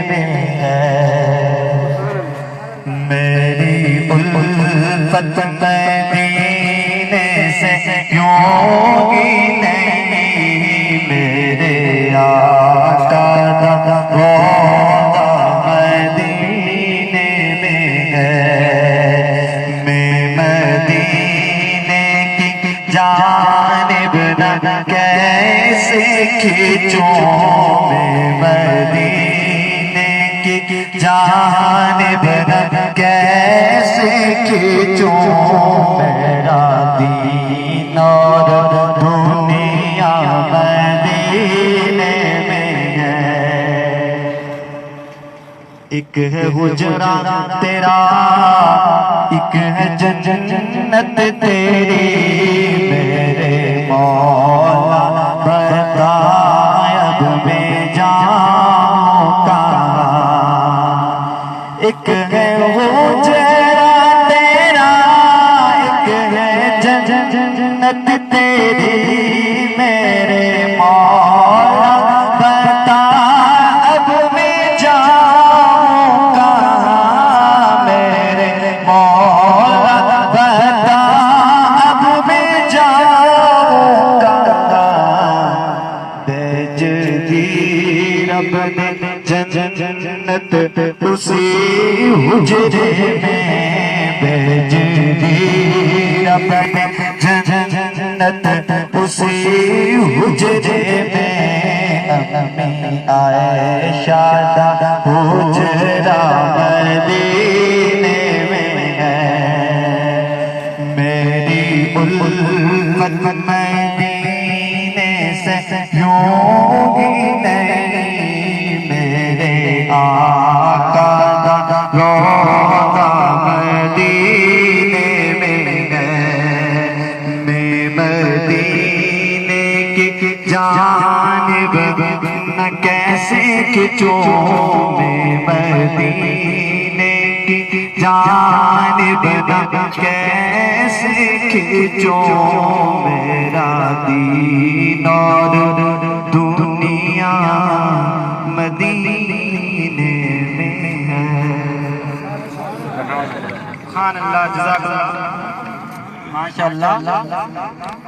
میں ہے، میری الفت مدینے سے یوں ہی نہیں، میرے آقا دا روضہ مدینے میں ہے، میں مدینے کی جانب نہ کیسے کھینچوں، میں مدینے کی جانب نہ کیسے کھینچوں، میرا دین اور دنیا مدینے میں ہے، ایک ہے حجرہ تیرا ایک ہے جنت تیری، میرے مولا بتا اب میں جاؤں کہاں، ایک ہے حجرہ تیرا ایک ہے جنت تیری، میرے مولا بتا اب میں جاؤں کہاں، میرے مولا بتا اب میں جاؤں کہاں، بھیج رب نے جنت اسی حجرے میں، بھیج رب نے جنت اسی حجرے میں، امی عائشہ دا حجرہ مدینے میں ہے، میری الفت مدینے سے یوں ہی نہیں، میرے آقا دا روضہ مدینے میں ہے، میں مدینے کی جانب نہ کیسے کھینچوں، میں مدینے کی جانب نہ کیسے کھینچوں، میرا دین اور دنیا مدینے میں ہے۔ سبحان اللہ، جزاک اللہ، ماشاء اللہ۔